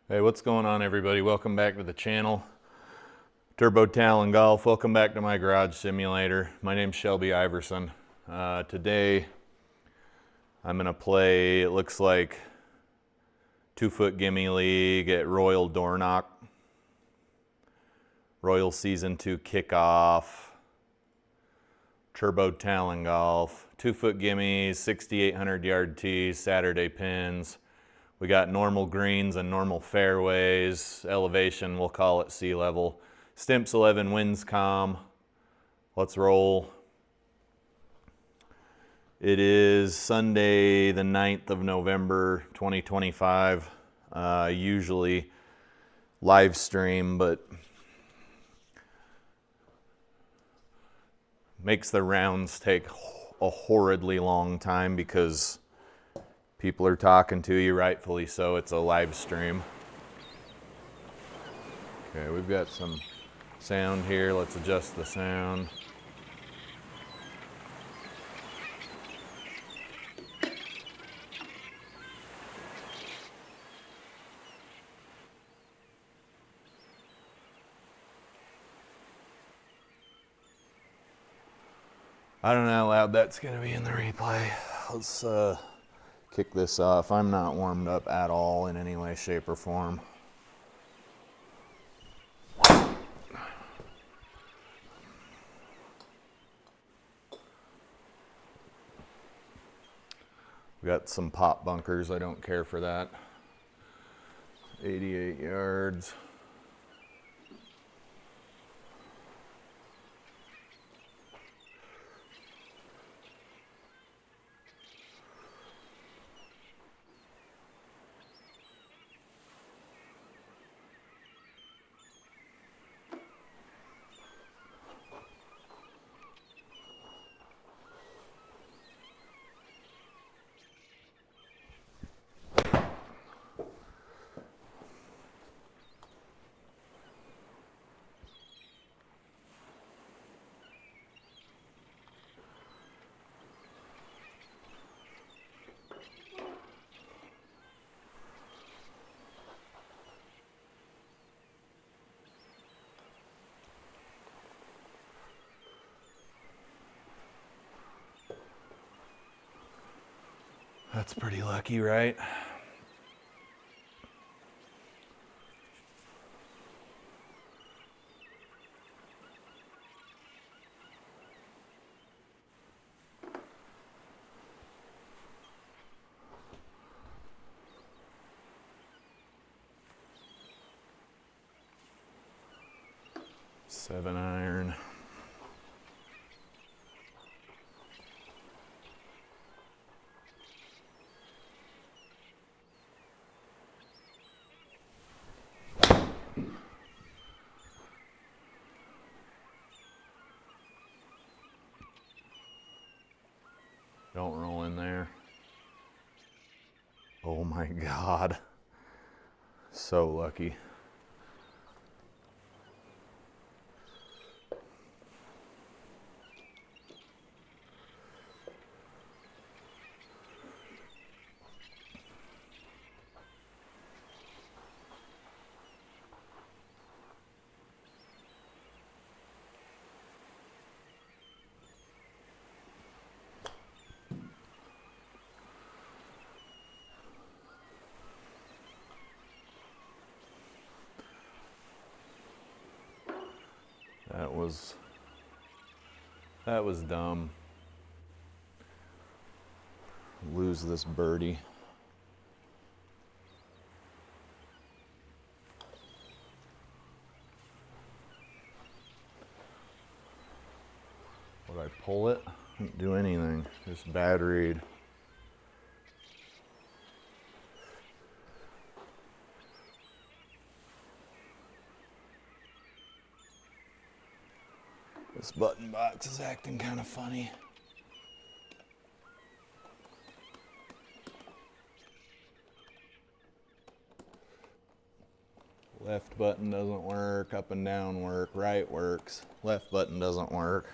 Hey, what's going on, everybody? Welcome back to the channel. Turbo Talon Golf. Welcome back to my garage simulator. My name's Shelby Iverson. Today I'm gonna play, it looks like 2-foot Gimme League at Royal Dornoch. Royal Season 2 kickoff. Turbo Talon Golf. 2-foot Gimme, 6,800 yard tees, Saturday pins. We got normal greens and normal fairways. Elevation, we'll call it sea level. Stimps 11, winds calm. Let's roll. It is Sunday, the 9th of November, 2025. Usually live stream, but makes the rounds take a horridly long time because people are talking to you, rightfully so. It's a live stream. Okay, we've got some sound here. Let's adjust the sound. I don't know how loud that's going to be in the replay. Let's kick this off. I'm not warmed up at all in any way, shape, or form. We got some pop bunkers. I don't care for that. 88 yards. That's pretty lucky, right? Seven iron. Don't roll in there. Oh my God. So lucky. That was dumb. Lose this birdie. Would I pull it? Didn't do anything. Just bad read. This button box is acting kind of funny. Left button doesn't work, up and down work, right works. Left button doesn't work.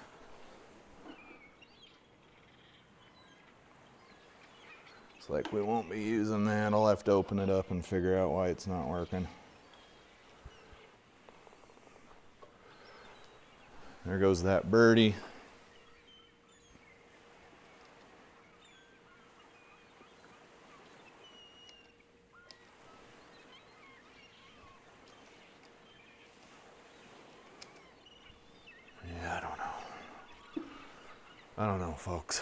Looks like we won't be using that. I'll have to open it up and figure out why it's not working. There goes that birdie. Yeah, I don't know, folks.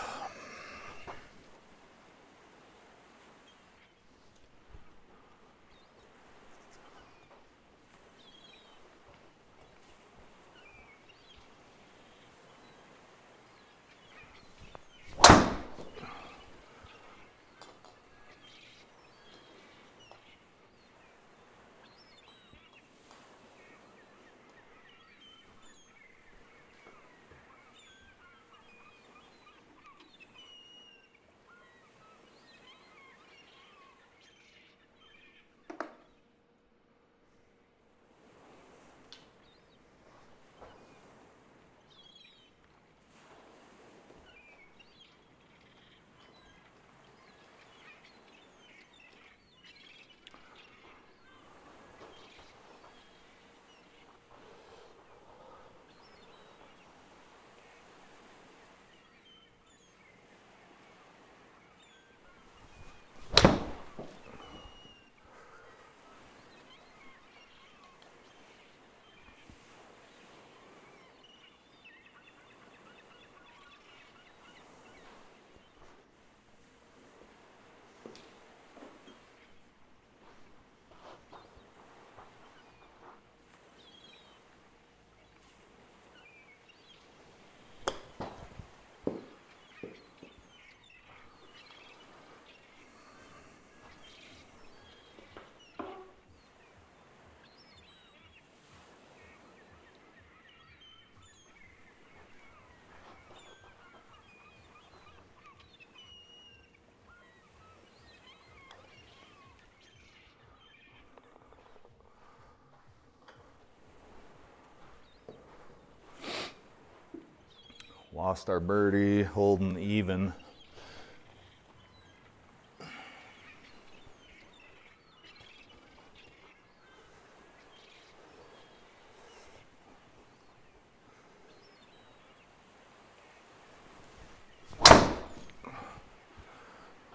Lost our birdie, holding even.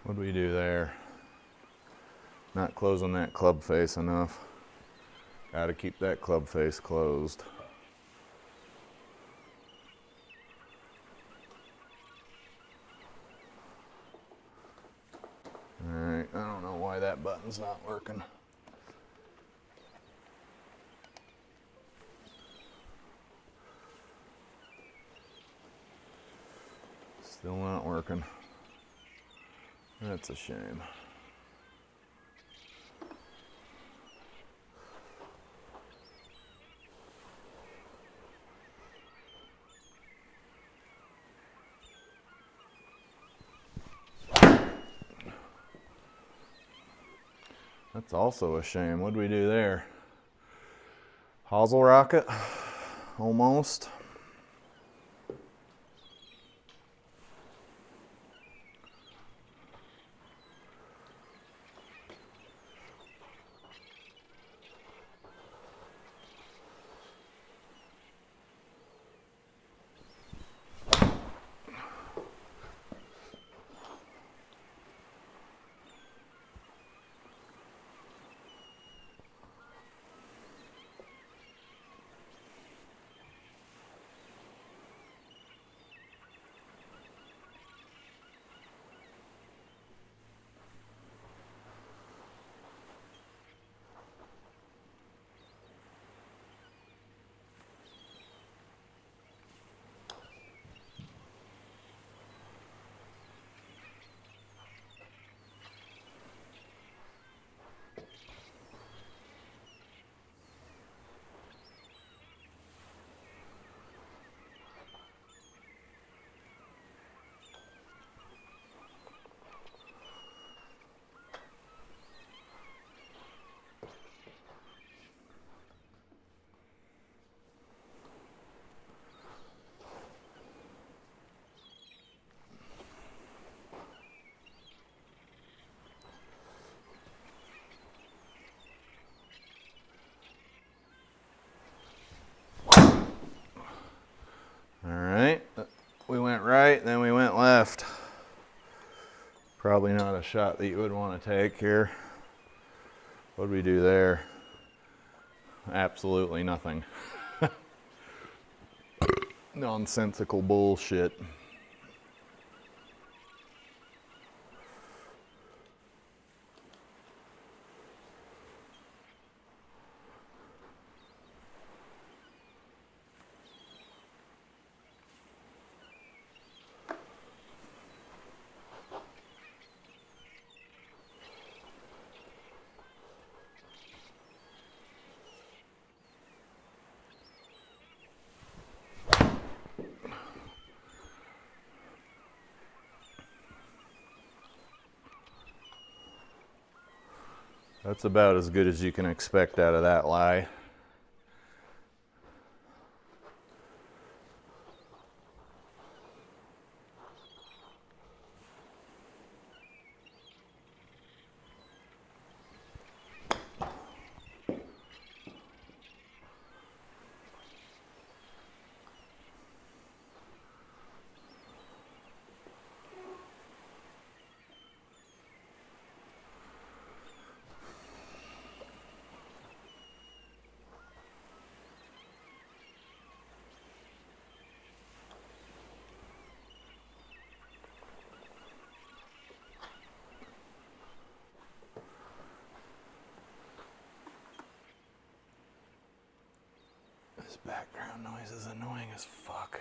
What do we do there? Not closing that club face enough. Got to keep that club face closed. Alright, I don't know why that button's not working. Still not working. That's a shame. That's also a shame. What do we do there? Hosel rocket? Almost. Probably not a shot that you would want to take here. What did we do there? Absolutely nothing. Nonsensical bullshit. That's about as good as you can expect out of that lie. This background noise is annoying as fuck.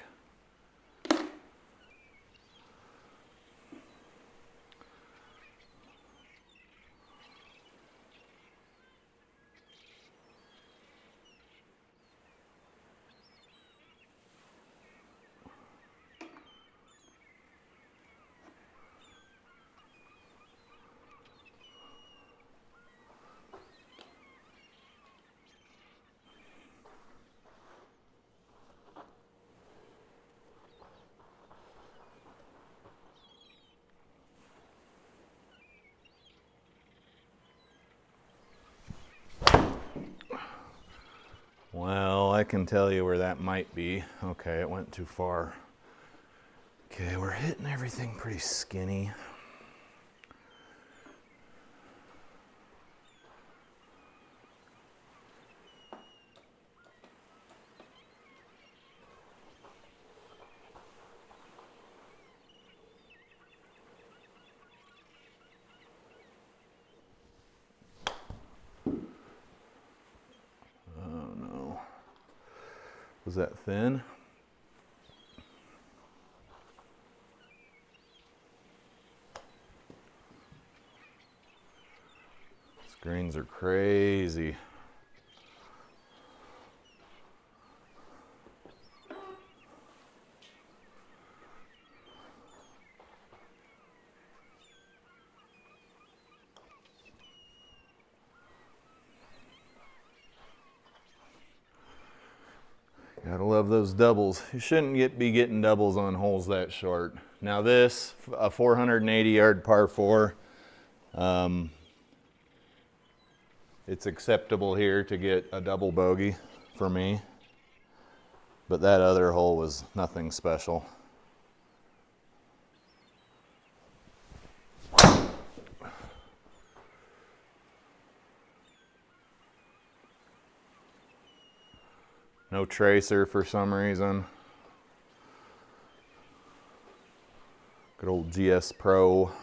Well, I can tell you where that might be. Okay, it went too far. Okay, we're hitting everything pretty skinny. Was that thin? These grains are crazy. Gotta love those doubles. You shouldn't be getting doubles on holes that short. Now this, a 480 yard par 4, it's acceptable here to get a double bogey for me, but that other hole was nothing special. No tracer for some reason. Good old GS Pro,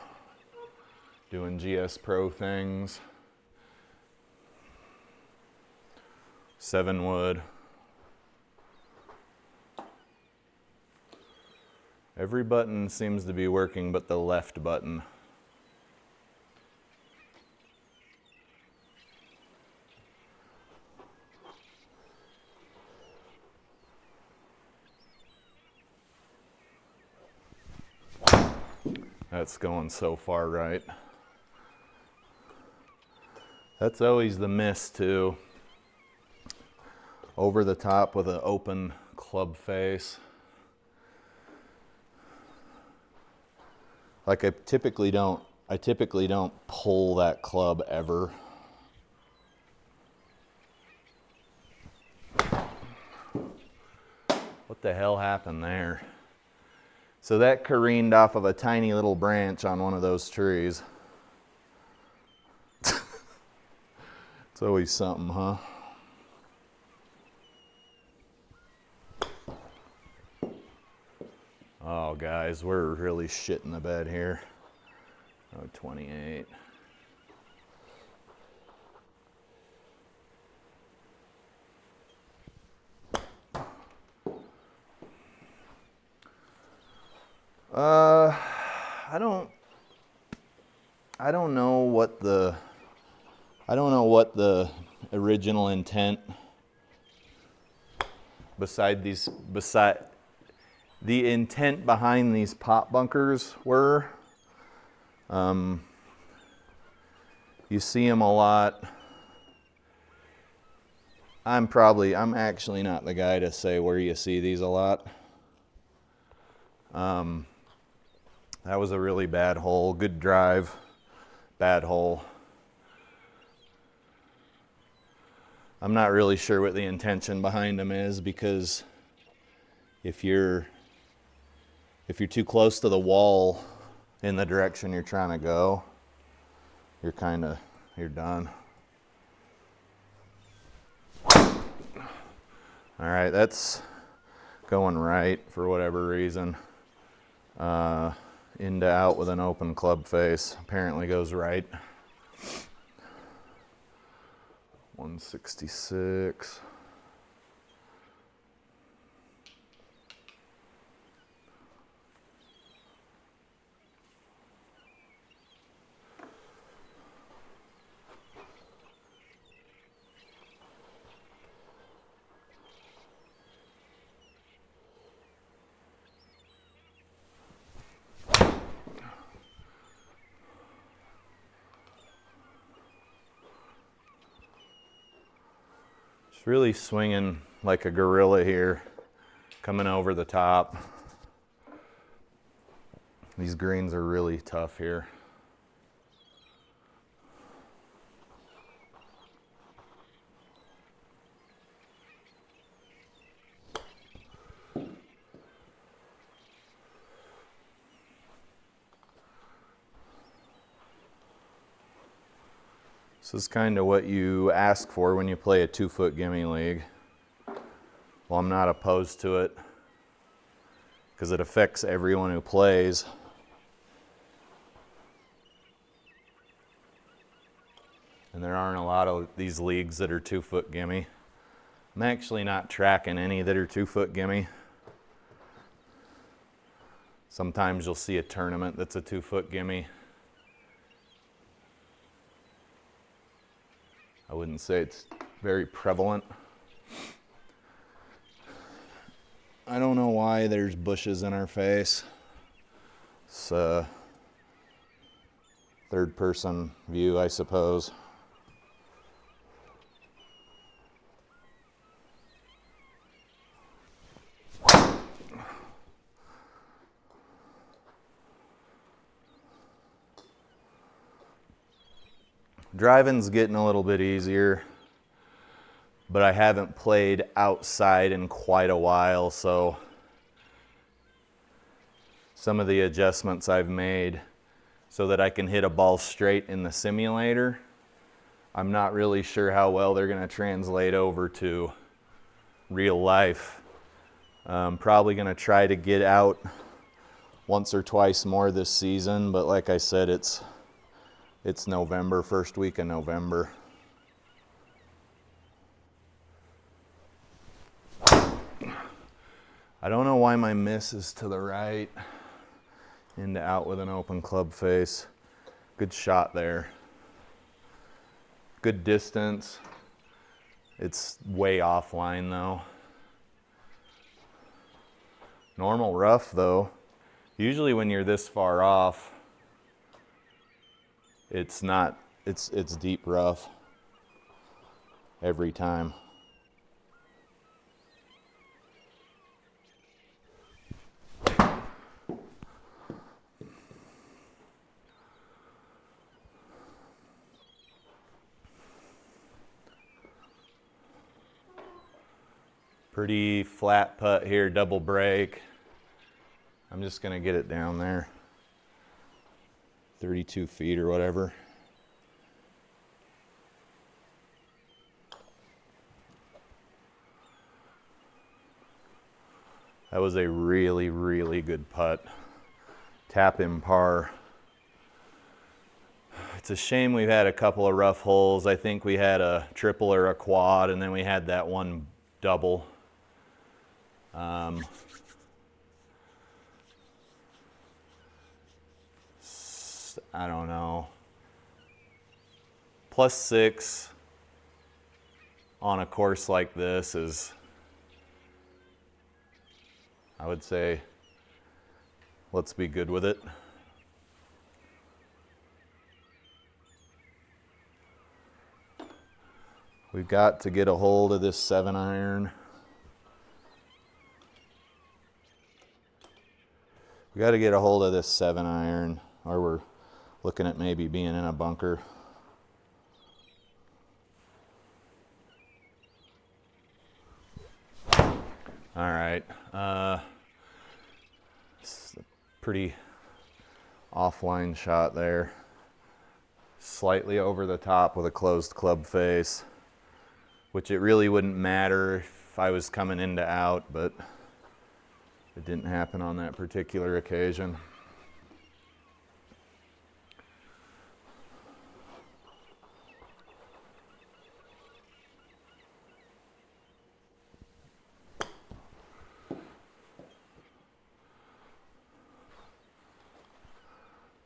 doing GS Pro things. 7 wood. Every button seems to be working but the left button. That's going so far right. That's always the miss too. Over the top with an open club face. Like I typically don't pull that club ever. What the hell happened there? So that careened off of a tiny little branch on one of those trees. It's always something, huh? Oh, guys, we're really shitting the bed here. Oh, 28. I don't know what the original intent the intent behind these pop bunkers were. You see them a lot. I'm actually not the guy to say where you see these a lot. That was a really bad hole. Good drive, bad hole. I'm not really sure what the intention behind them is, because if you're too close to the wall in the direction you're trying to go, you're done. All right, that's going right for whatever reason. Into out with an open club face. Apparently goes right. 166. Really swinging like a gorilla here, coming over the top. These greens are really tough here. This is kind of what you ask for when you play a 2-foot gimme league. Well, I'm not opposed to it because it affects everyone who plays. And there aren't a lot of these leagues that are 2-foot gimme. I'm actually not tracking any that are 2-foot gimme. Sometimes you'll see a tournament that's a 2-foot gimme. I wouldn't say it's very prevalent. I don't know why there's bushes in our face. It's a third-person view, I suppose. Driving's getting a little bit easier, but I haven't played outside in quite a while, so some of the adjustments I've made so that I can hit a ball straight in the simulator, I'm not really sure how well they're going to translate over to real life. I'm probably going to try to get out once or twice more this season, but like I said, it's November, first week of November. I don't know why my miss is to the right. Into out with an open club face. Good shot there. Good distance. It's way offline though. Normal rough though. Usually when you're this far off, it's deep rough every time. Pretty flat putt here, double break. I'm just gonna get it down there. 32 feet or whatever. That was a really, really good putt. Tap in par. It's a shame we've had a couple of rough holes. I think we had a triple or a quad, and then we had that one double. I don't know. +6 on a course like this is, I would say, let's be good with it. We've got to get a hold of this 7-iron. We got to get a hold of this 7-iron, or we're looking at maybe being in a bunker. All right. It's a pretty offline shot there. Slightly over the top with a closed club face, which it really wouldn't matter if I was coming into out, but it didn't happen on that particular occasion.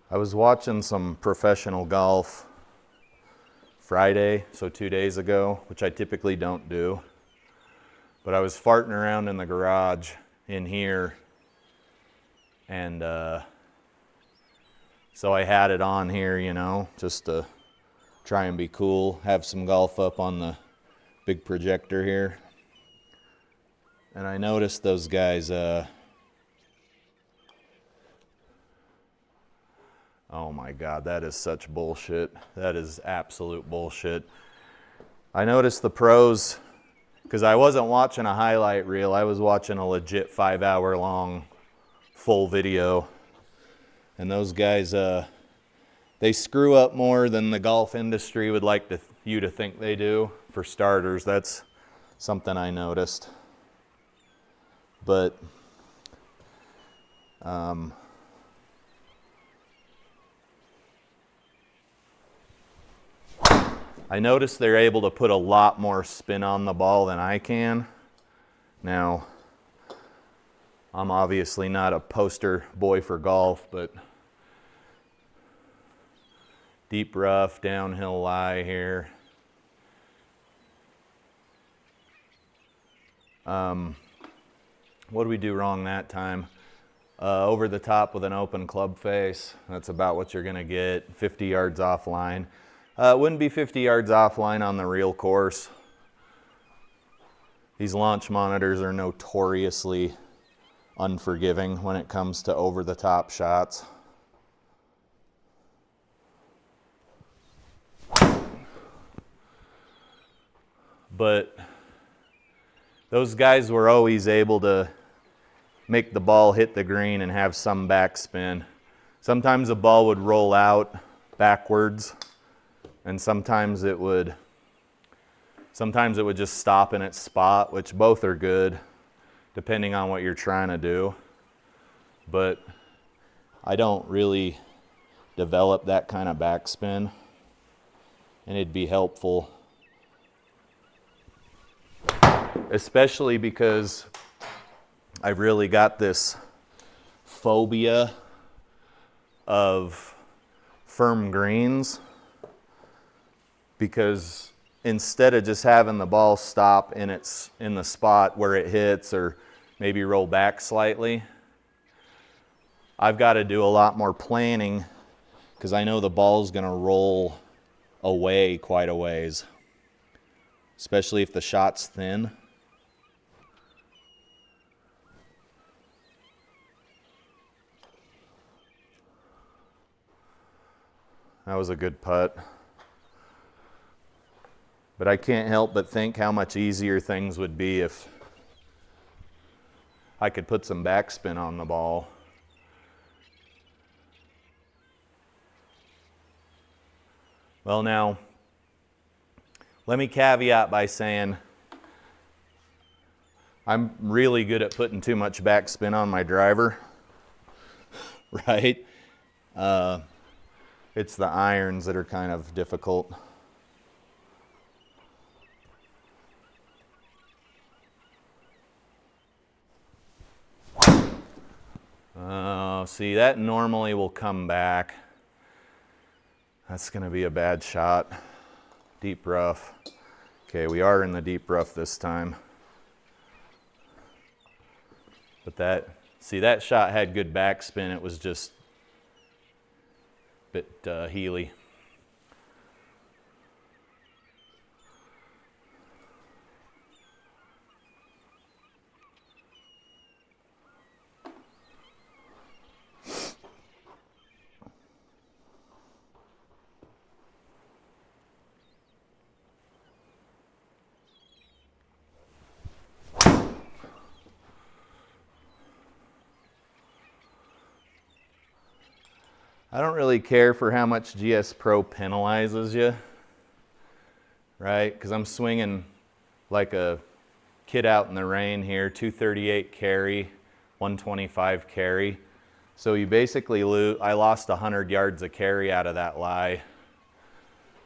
I was watching some professional golf Friday, so 2 days ago, which I typically don't do. But I was farting around in the garage in here, and so I had it on here, you know, just to try and be cool, have some golf up on the big projector here. And I noticed those guys, oh my God, that is such bullshit. That is absolute bullshit. I noticed the pros, because I wasn't watching a highlight reel, I was watching a legit 5-hour long full video. And those guys, they screw up more than the golf industry would like you to think they do. For starters, that's something I noticed. But I noticed they're able to put a lot more spin on the ball than I can. Now, I'm obviously not a poster boy for golf, but deep rough, downhill lie here. What did we do wrong that time? Over the top with an open club face. That's about what you're gonna get, 50 yards offline. It wouldn't be 50 yards offline on the real course. These launch monitors are notoriously unforgiving when it comes to over-the-top shots. But those guys were always able to make the ball hit the green and have some backspin. Sometimes the ball would roll out backwards, and sometimes it would just stop in its spot, which both are good depending on what you're trying to do. But I don't really develop that kind of backspin, and it'd be helpful, especially because I've really got this phobia of firm greens, because instead of just having the ball stop in the spot where it hits or maybe roll back slightly, I've got to do a lot more planning, because I know the ball's going to roll away quite a ways, especially if the shot's thin. That was a good putt. But I can't help but think how much easier things would be if I could put some backspin on the ball. Well, now, let me caveat by saying I'm really good at putting too much backspin on my driver, right? It's the irons that are kind of difficult. See, that normally will come back. That's going to be a bad shot. Deep rough. Okay, we are in the deep rough this time. But that, see, that shot had good backspin. It was just a bit heely. I don't really care for how much GS Pro penalizes you, right? Because I'm swinging like a kid out in the rain here, 238 carry, 125 carry. So you basically lose, I lost 100 yards of carry out of that lie,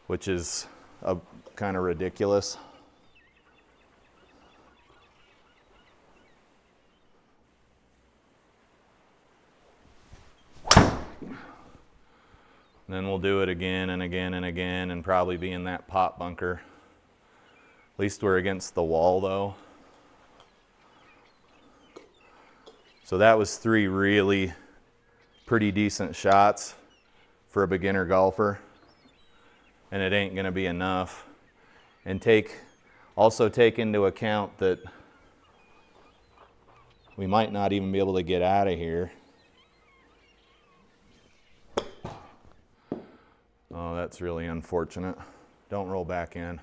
which is kind of ridiculous. And then we'll do it again and again and again and probably be in that pot bunker. At least we're against the wall though. So that was 3 really pretty decent shots for a beginner golfer. And it ain't gonna be enough. And also take into account that we might not even be able to get out of here. Oh, that's really unfortunate. Don't roll back in.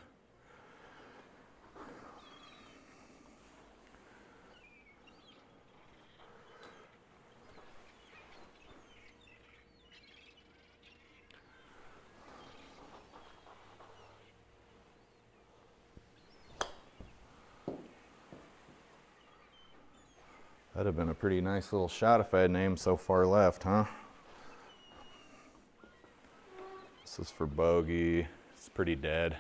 That'd have been a pretty nice little shot if I hadn't aimed so far left, huh? This is for bogey. It's pretty dead.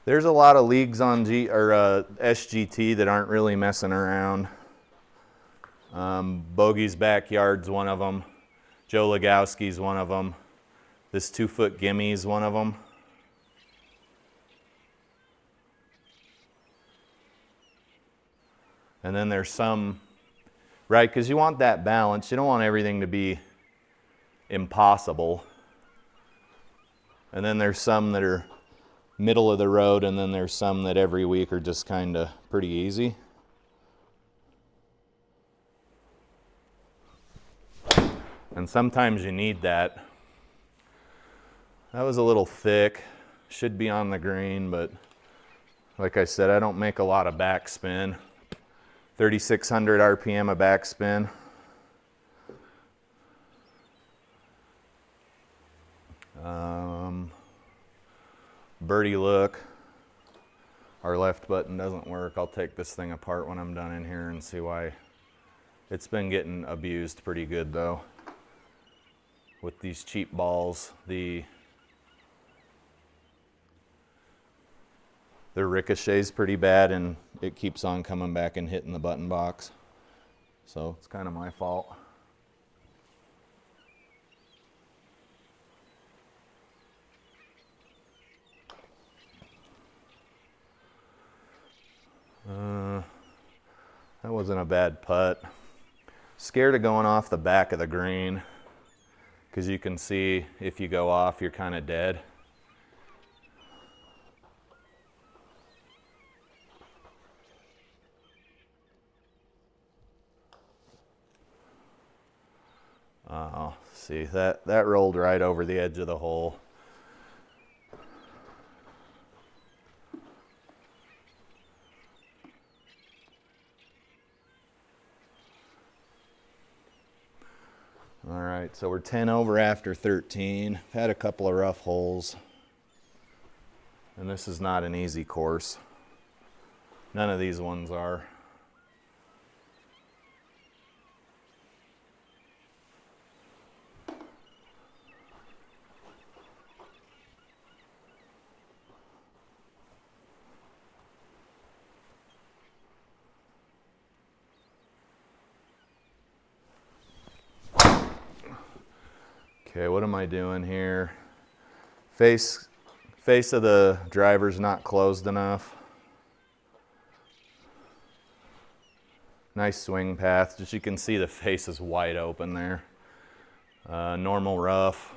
There's a lot of leagues on SGT that aren't really messing around. Bogey's Backyard's one of them. Joe Legowski's one of them. This 2-foot Gimme's one of them. And then there's some, right, because you want that balance. You don't want everything to be impossible. And then there's some that are middle of the road, and then there's some that every week are just kind of pretty easy. And sometimes you need that. That was a little thick. Should be on the green, but like I said, I don't make a lot of backspin. 3,600 RPM of backspin. Birdie look. Our left button doesn't work. I'll take this thing apart when I'm done in here and see why. It's been getting abused pretty good though. With these cheap balls, the ricochet's pretty bad and it keeps on coming back and hitting the button box. So it's kind of my fault. That wasn't a bad putt. Scared of going off the back of the green because you can see if you go off, you're kind of dead. Oh, see, that rolled right over the edge of the hole. All right, so we're 10 over after 13. Had a couple of rough holes. And this is not an easy course. None of these ones are. Okay, what am I doing here? Face of the driver's not closed enough. Nice swing path. Just you can see the face is wide open there. Normal rough.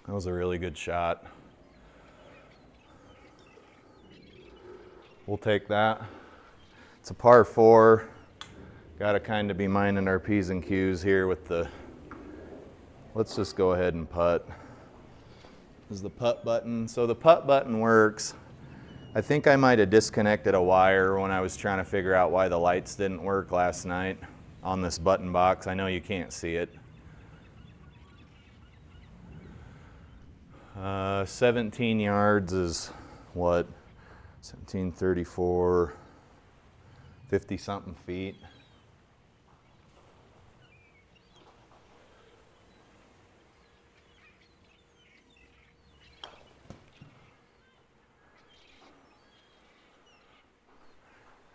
That was a really good shot. We'll take that. It's a par 4. Got to kind of be minding our P's and Q's here with the, let's just go ahead and putt. This is the putt button. So the putt button works. I think I might have disconnected a wire when I was trying to figure out why the lights didn't work last night on this button box. I know you can't see it. 17 yards is what? 1734, 50 something feet.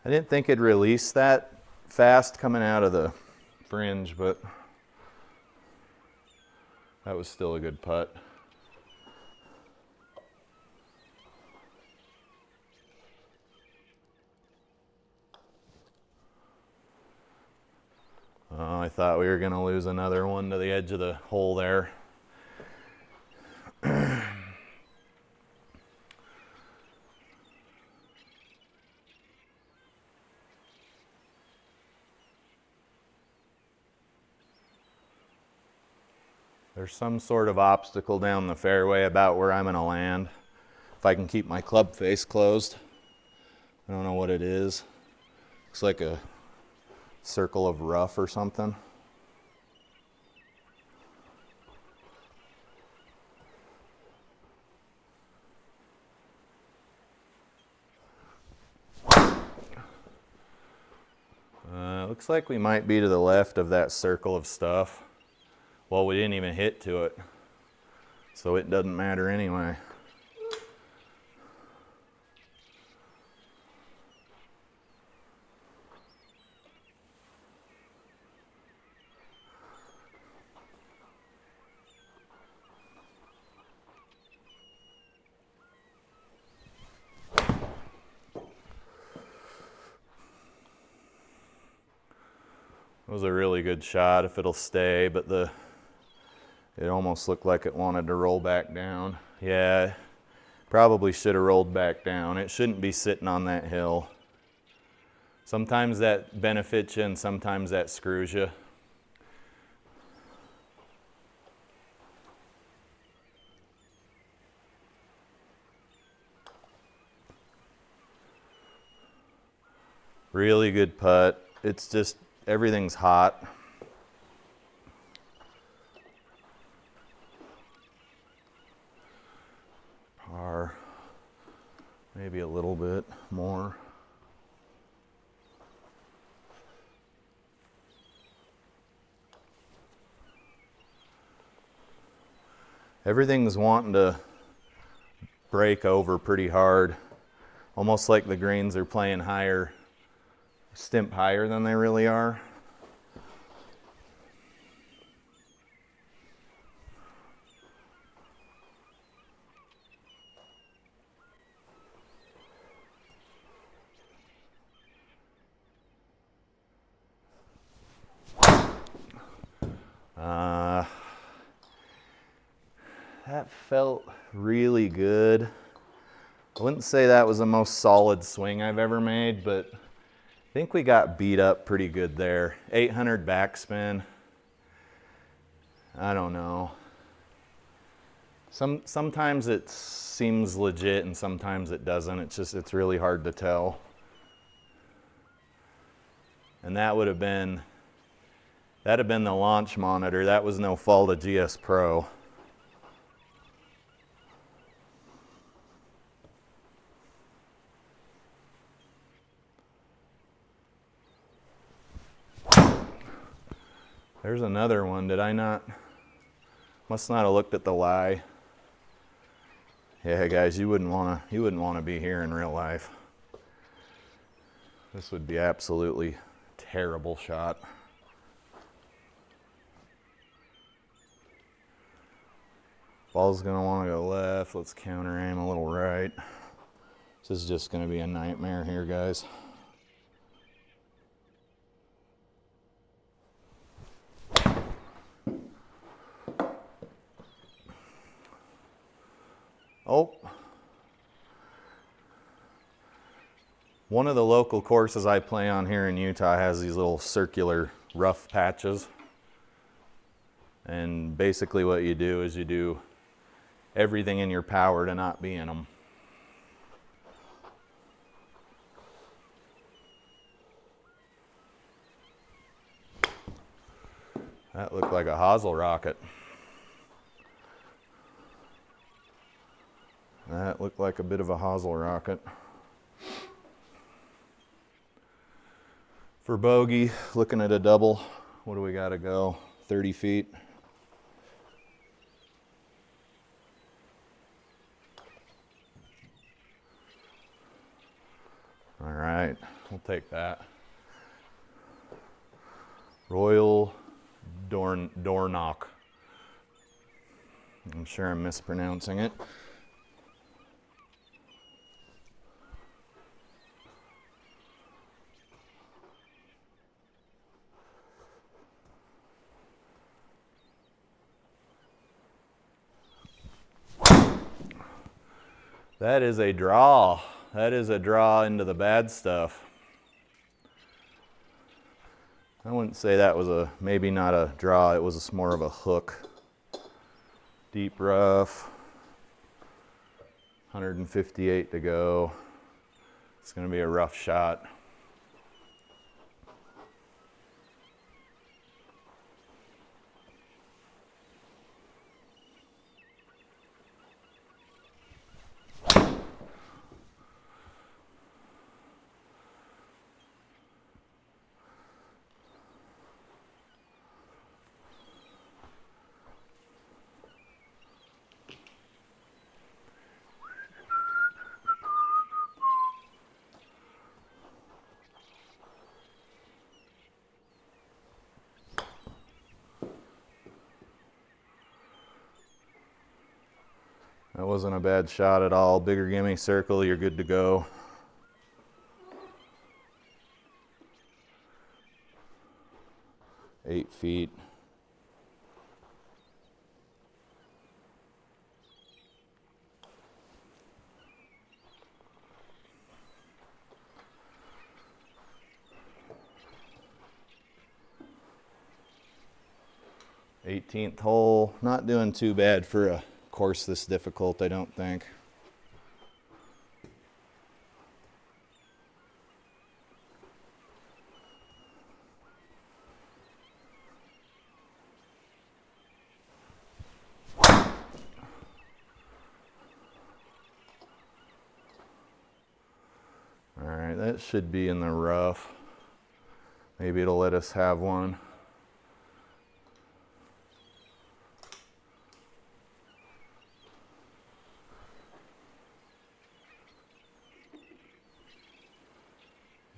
I didn't think it'd release that fast coming out of the fringe, but that was still a good putt. Oh, I thought we were going to lose another one to the edge of the hole there. There's some sort of obstacle down the fairway about where I'm going to land. If I can keep my club face closed. I don't know what it is. Looks like a circle of rough or something. Looks like we might be to the left of that circle of stuff. Well, we didn't even hit to it, so it doesn't matter anyway. It was a really good shot if it'll stay, but it almost looked like it wanted to roll back down. Yeah, probably should have rolled back down. It shouldn't be sitting on that hill. Sometimes that benefits you and sometimes that screws you. Really good putt. It's just, everything's hot. Par, maybe a little bit more. Everything's wanting to break over pretty hard. Almost like the greens are playing higher, stimp higher than they really are. That felt really good. I wouldn't say that was the most solid swing I've ever made, but I think we got beat up pretty good there. 800 backspin. I don't know. Sometimes it seems legit and sometimes it doesn't. It's really hard to tell. And that would have been, that'd have been the launch monitor. That was no fault of GS Pro. There's another one. Did I not? Must not have looked at the lie. Yeah, guys, you wouldn't want to be here in real life. This would be absolutely terrible shot. Ball's gonna want to go left. Let's counter aim a little right. This is just gonna be a nightmare here, guys. Oh. One of the local courses I play on here in Utah has these little circular rough patches. And basically what you do is you do everything in your power to not be in them. That looked like a hosel rocket. That looked like a bit of a hosel rocket. For bogey, looking at a double, what do we got to go? 30 feet. All right, we'll take that. Royal Dornoch. I'm sure I'm mispronouncing it. That is a draw. That is a draw into the bad stuff. I wouldn't say that was maybe not a draw, it was more of a hook. Deep rough. 158 to go. It's going to be a rough shot. That wasn't a bad shot at all. Bigger gimme circle, you're good to go. Eight feet. Eighteenth hole. Not doing too bad for a course this difficult, I don't think. All right, that should be in the rough. Maybe it'll let us have one.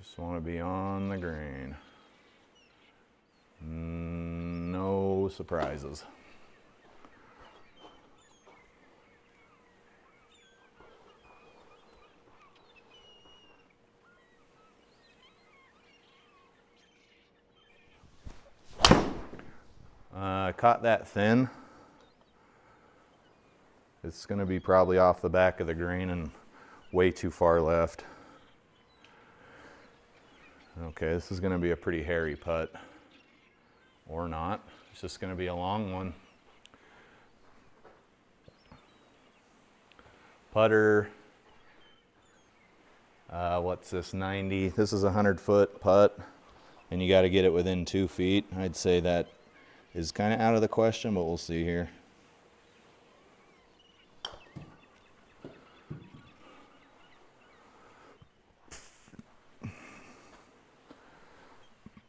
Just want to be on the green. No surprises. Caught that thin. It's going to be probably off the back of the green and way too far left. Okay, this is gonna be a pretty hairy putt. Or not. It's just gonna be a long one. Putter, what's this, 90? This is a 100-foot putt, and you gotta get it within 2 feet. I'd say that is kind of out of the question, but we'll see here.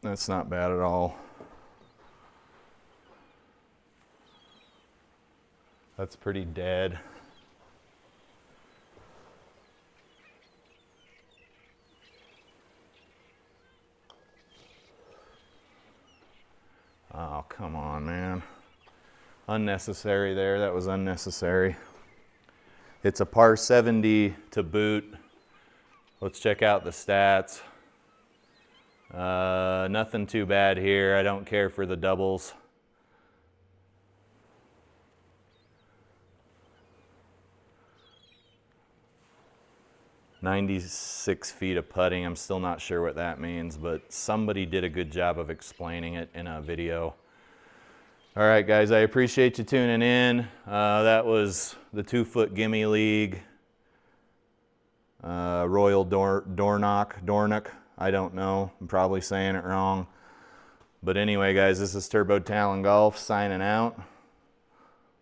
That's not bad at all. That's pretty dead. Oh, come on, man. Unnecessary there. That was unnecessary. It's a par 70 to boot. Let's check out the stats. Nothing too bad here. I don't care for the doubles. "96 feet of putting." I'm still not sure what that means, but somebody did a good job of explaining it in a video. All right, guys, I appreciate you tuning in. That was the 2-foot Gimme League. Royal Dornoch. I don't know. I'm probably saying it wrong. But anyway, guys, this is Turbo Talon Golf signing out.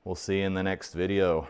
We'll see you in the next video.